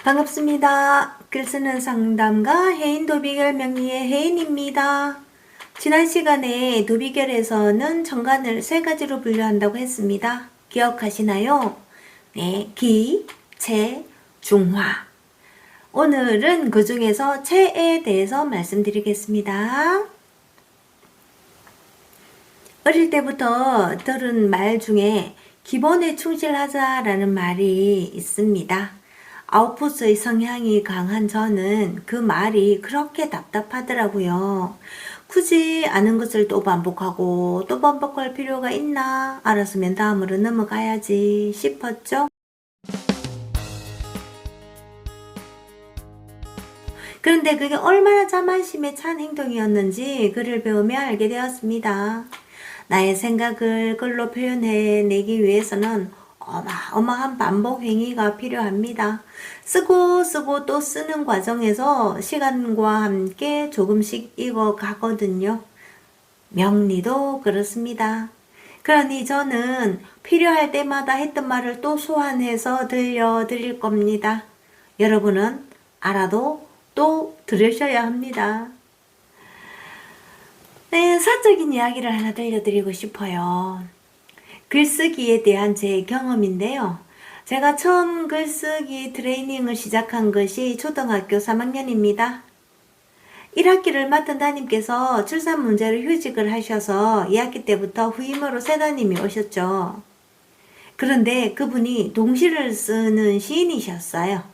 반갑습니다. 글 쓰는 상담가 해인 도비결 명리의 해인입니다. 지난 시간에 도비결에서는 정관을 세 가지로 분류한다고 했습니다. 기억하시나요? 네, 기, 체, 중화. 오늘은 그 중에서 체에 대해서 말씀드리겠습니다. 어릴 때부터 들은 말 중에 기본에 충실하자라는 말이 있습니다. 아웃풋의 성향이 강한 저는 그 말이 그렇게 답답하더라고요. 굳이 아는 것을 또 반복하고 또 반복할 필요가 있나? 알았으면 다음으로 넘어가야지 싶었죠. 그런데 그게 얼마나 자만심에 찬 행동이었는지 글을 배우며 알게 되었습니다. 나의 생각을 글로 표현해내기 위해서는 어마어마한 반복 행위가 필요합니다. 쓰고 또 쓰는 과정에서 시간과 함께 조금씩 익어가거든요. 명리도 그렇습니다. 그러니 저는 필요할 때마다 했던 말을 또 소환해서 들려드릴 겁니다. 여러분은 알아도 또 들으셔야 합니다. 네, 사적인 이야기를 하나 들려드리고 싶어요. 글쓰기에 대한 제 경험인데요. 제가 처음 글쓰기 트레이닝을 시작한 것이 초등학교 3학년입니다. 1학기를 맡은 담임께서 출산 문제로 휴직을 하셔서 2학기 때부터 후임으로 새 담임이 오셨죠. 그런데 그분이 동시를 쓰는 시인이셨어요.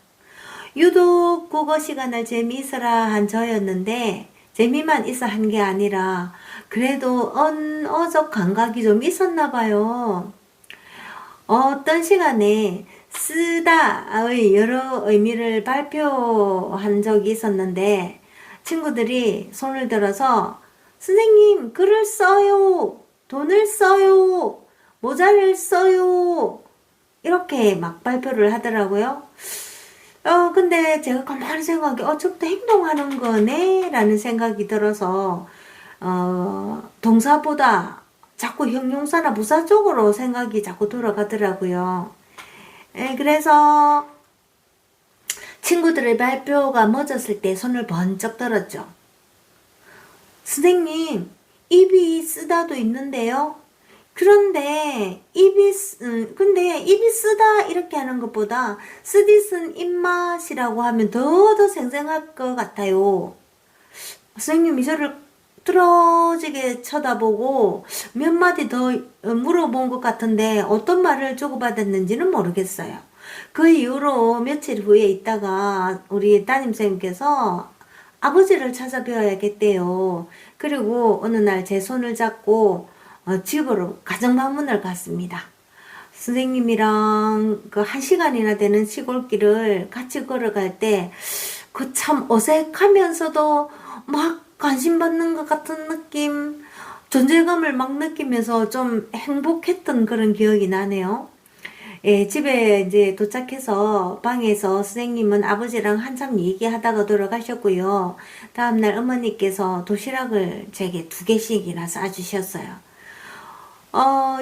유독 국어 시간을 재미있어라 한 저였는데 재미만 있어 한 게 아니라 그래도 언어적 감각이 좀 있었나 봐요. 어떤 시간에 쓰다의 여러 의미를 발표한 적이 있었는데 친구들이 손을 들어서 선생님 글을 써요, 돈을 써요, 모자를 써요 이렇게 막 발표를 하더라고요. 근데 제가 가만히 생각해, 저부터 행동하는 거네? 라는 생각이 들어서, 동사보다 자꾸 형용사나 부사 쪽으로 생각이 자꾸 돌아가더라고요. 그래서 친구들의 발표가 멎었을 때 손을 번쩍 들었죠. 선생님, 입이 쓰다도 있는데요. 근데 입이 쓰다 이렇게 하는 것보다 쓰디 쓴 입맛이라고 하면 더 생생할 것 같아요. 선생님이 저를 뚫어지게 쳐다보고 몇 마디 더 물어본 것 같은데 어떤 말을 주고받았는지는 모르겠어요. 그 이후로 며칠 후에 있다가 우리 담임선생님께서 아버지를 찾아뵈어야겠대요. 그리고 어느 날 제 손을 잡고 집으로 가정 방문을 갔습니다. 선생님이랑 그 1시간이나 되는 시골길을 같이 걸어갈 때 그 참 어색하면서도 막 관심 받는 것 같은 느낌, 존재감을 막 느끼면서 좀 행복했던 그런 기억이 나네요. 예, 집에 이제 도착해서 방에서 선생님은 아버지랑 한참 얘기하다가 돌아가셨고요. 다음날 어머니께서 도시락을 제게 2개씩이나 싸주셨어요.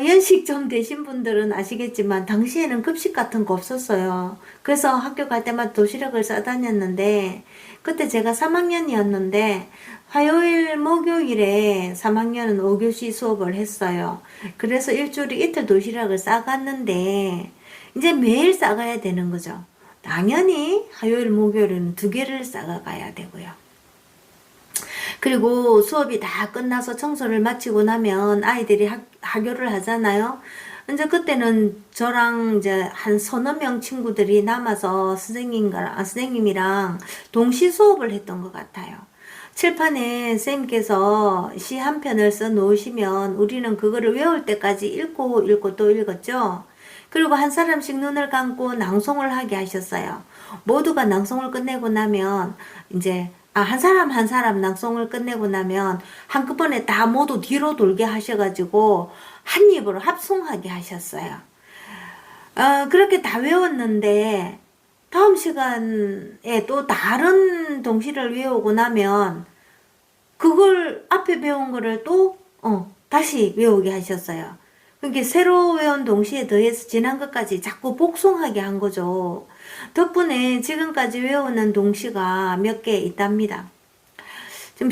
연식 좀 되신 분들은 아시겠지만 당시에는 급식 같은 거 없었어요. 그래서 학교 갈 때마다 도시락을 싸다녔는데 그때 제가 3학년이었는데 화요일 목요일에 3학년은 5교시 수업을 했어요. 그래서 일주일에 이틀 도시락을 싸갔는데 이제 매일 싸가야 되는 거죠. 당연히 화요일 목요일은 2개를 싸가야 되고요. 그리고 수업이 다 끝나서 청소를 마치고 나면 아이들이 학교를 하잖아요. 이제 그때는 저랑 이제 한 서너 명 친구들이 남아서 선생님이랑 동시 수업을 했던 것 같아요. 칠판에 선생님께서 시 한 편을 써 놓으시면 우리는 그거를 외울 때까지 읽고 또 읽었죠. 그리고 한 사람씩 눈을 감고 낭송을 하게 하셨어요. 모두가 낭송을 끝내고 나면 이제 한 사람 한 사람 낭송을 끝내고 나면 한꺼번에 다 모두 뒤로 돌게 하셔가지고 한 입으로 합송하게 하셨어요. 그렇게 다 외웠는데 다음 시간에 또 다른 동시를 외우고 나면 그걸 앞에 배운 거를 또 다시 외우게 하셨어요. 그게 새로 외운 동시에 더해서 지난 것까지 자꾸 복송하게 한 거죠. 덕분에 지금까지 외우는 동시가 몇 개 있답니다. 지금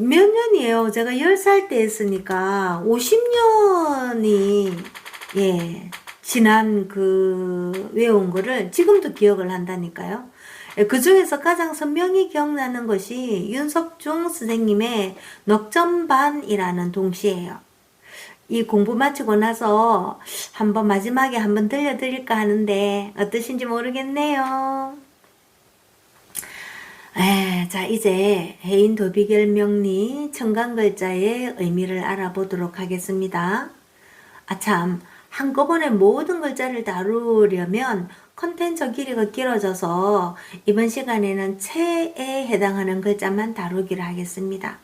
몇 년이에요? 제가 10살 때 했으니까 50년이 예, 지난 그 외운 거를 지금도 기억을 한다니까요. 그 중에서 가장 선명히 기억나는 것이 윤석중 선생님의 넉점반이라는 동시예요. 이 공부 마치고 나서 한번 마지막에 한번 들려드릴까 하는데 어떠신지 모르겠네요. 자, 이제 해인 도비결 명리 청강글자의 의미를 알아보도록 하겠습니다. 참, 한꺼번에 모든 글자를 다루려면 컨텐츠 길이가 길어져서 이번 시간에는 체에 해당하는 글자만 다루기를 하겠습니다.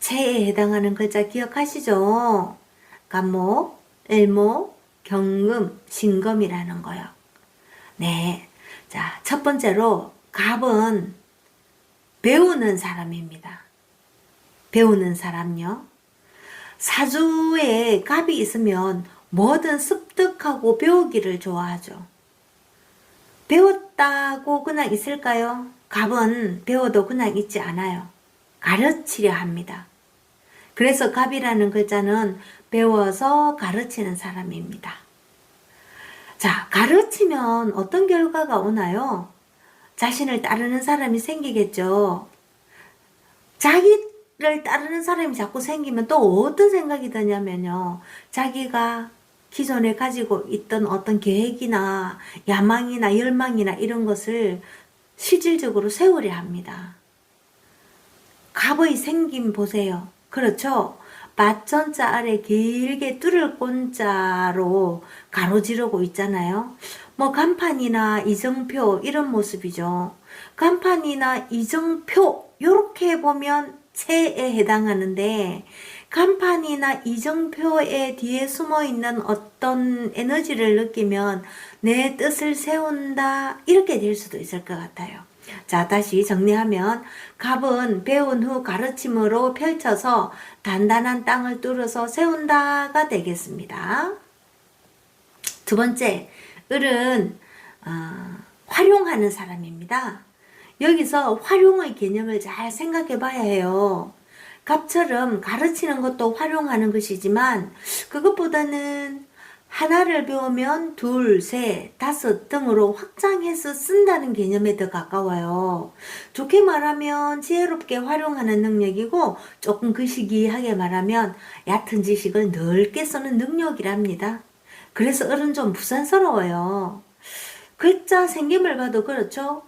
체에 해당하는 글자 기억하시죠? 갑목, 을목, 경금, 신금이라는 거요. 네. 자, 첫 번째로 갑은 배우는 사람입니다. 배우는 사람요. 사주에 갑이 있으면 뭐든 습득하고 배우기를 좋아하죠. 배웠다고 그냥 있을까요? 갑은 배워도 그냥 있지 않아요. 가르치려 합니다. 그래서 갑이라는 글자는 배워서 가르치는 사람입니다. 자, 가르치면 어떤 결과가 오나요? 자신을 따르는 사람이 생기겠죠. 자기를 따르는 사람이 자꾸 생기면 또 어떤 생각이 드냐면요. 자기가 기존에 가지고 있던 어떤 계획이나 야망이나 열망이나 이런 것을 실질적으로 세우려 합니다. 갑의 생김 보세요. 그렇죠? 맞전자 아래 길게 뚫을 꼰자로 가로지르고 있잖아요. 뭐 간판이나 이정표 이런 모습이죠. 간판이나 이정표 요렇게 보면 체에 해당하는데 간판이나 이정표의 뒤에 숨어있는 어떤 에너지를 느끼면 내 뜻을 세운다 이렇게 될 수도 있을 것 같아요. 자, 다시 정리하면 갑은 배운 후 가르침으로 펼쳐서 단단한 땅을 뚫어서 세운다가 되겠습니다. 두 번째, 을은 활용하는 사람입니다. 여기서 활용의 개념을 잘 생각해 봐야 해요. 갑처럼 가르치는 것도 활용하는 것이지만 그것보다는 하나를 배우면 둘, 셋, 다섯 등으로 확장해서 쓴다는 개념에 더 가까워요. 좋게 말하면 지혜롭게 활용하는 능력이고 조금 거시기하게 말하면 얕은 지식을 넓게 쓰는 능력이랍니다. 그래서 을은 좀 부산스러워요. 글자 생김을 봐도 그렇죠?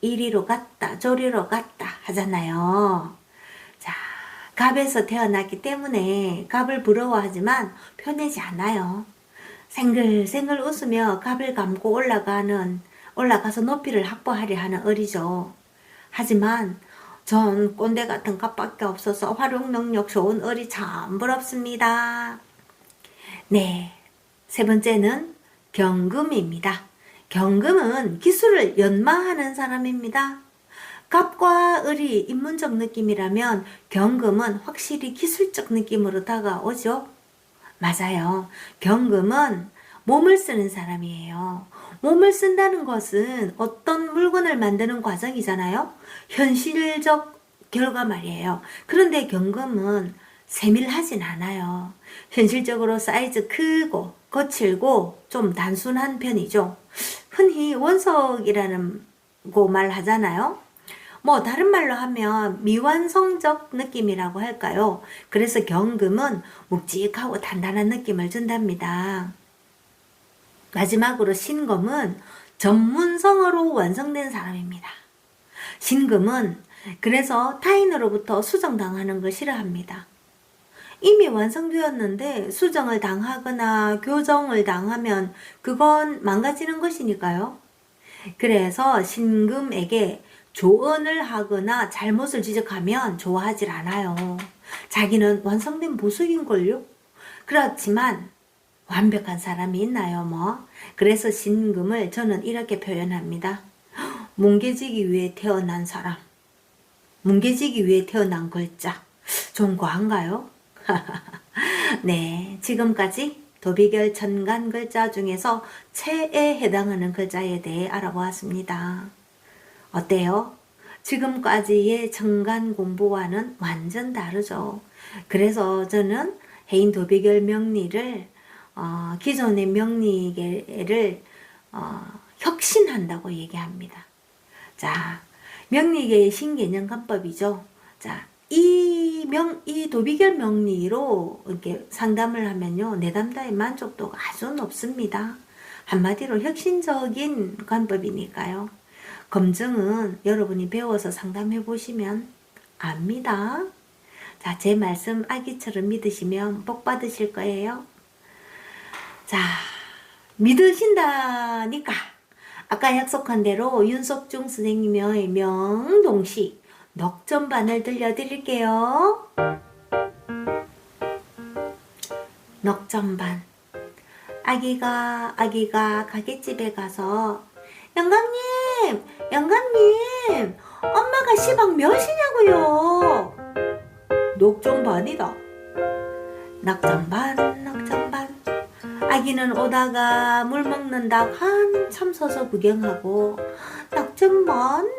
이리로 갔다 저리로 갔다 하잖아요. 자, 갑에서 태어났기 때문에 갑을 부러워하지만 표내지 않아요. 생글생글 웃으며 갑을 감고 올라가서 높이를 확보하려 하는 을이죠. 하지만 전 꼰대 같은 갑밖에 없어서 활용 능력 좋은 을이 참 부럽습니다. 네, 세 번째는 경금입니다. 경금은 기술을 연마하는 사람입니다. 갑과 을이 인문적 느낌이라면 경금은 확실히 기술적 느낌으로 다가오죠. 맞아요. 경금은 몸을 쓰는 사람이에요. 몸을 쓴다는 것은 어떤 물건을 만드는 과정이잖아요. 현실적 결과 말이에요. 그런데 경금은 세밀하진 않아요. 현실적으로 사이즈 크고 거칠고 좀 단순한 편이죠. 흔히 원석이라는 거 말하잖아요. 뭐 다른 말로 하면 미완성적 느낌이라고 할까요? 그래서 경금은 묵직하고 단단한 느낌을 준답니다. 마지막으로 신금은 전문성어로 완성된 사람입니다. 신금은 그래서 타인으로부터 수정당하는 걸 싫어합니다. 이미 완성되었는데 수정을 당하거나 교정을 당하면 그건 망가지는 것이니까요. 그래서 신금에게 조언을 하거나 잘못을 지적하면 좋아하질 않아요. 자기는 완성된 보석인걸요? 그렇지만 완벽한 사람이 있나요, 뭐? 그래서 신금을 저는 이렇게 표현합니다. 뭉개지기 위해 태어난 사람. 뭉개지기 위해 태어난 글자. 좀 과한가요? 네, 지금까지 도비결 천간 글자 중에서 채에 해당하는 글자에 대해 알아보았습니다. 어때요? 지금까지의 천간 공부와는 완전 다르죠. 그래서 저는 해인 도비결 명리를 기존의 명리계를 혁신한다고 얘기합니다. 자, 명리계의 신개념 간법이죠. 자, 이 도비결 명리로 이렇게 상담을 하면요, 내담자의 만족도가 아주 높습니다. 한마디로 혁신적인 관법이니까요. 검증은 여러분이 배워서 상담해 보시면 압니다. 자, 제 말씀 아기처럼 믿으시면 복 받으실 거예요. 자, 믿으신다니까 아까 약속한 대로 윤석중 선생님의 명동식 넉점반을 들려드릴게요. 넉점반. 아기가 가게집에 가서 영감님 엄마가 시방 몇이냐고요. 넉점반이다. 넉점반. 아기는 오다가 물 먹는 닭 한참 서서 구경하고 넉점반.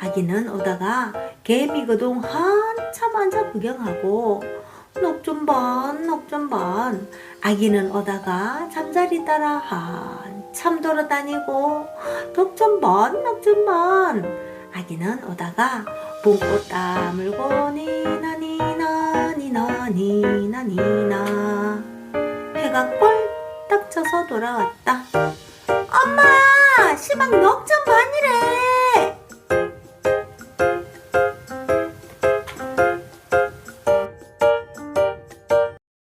아기는 오다가 개미거동 한참 앉아 구경하고 넉점반. 아기는 오다가 잠자리 따라 한참 돌아다니고 넉점반. 아기는 오다가 봄꽃 다물고 니나 해가 꼴딱 져서 돌아왔다. 엄마 시방 넉점반이래.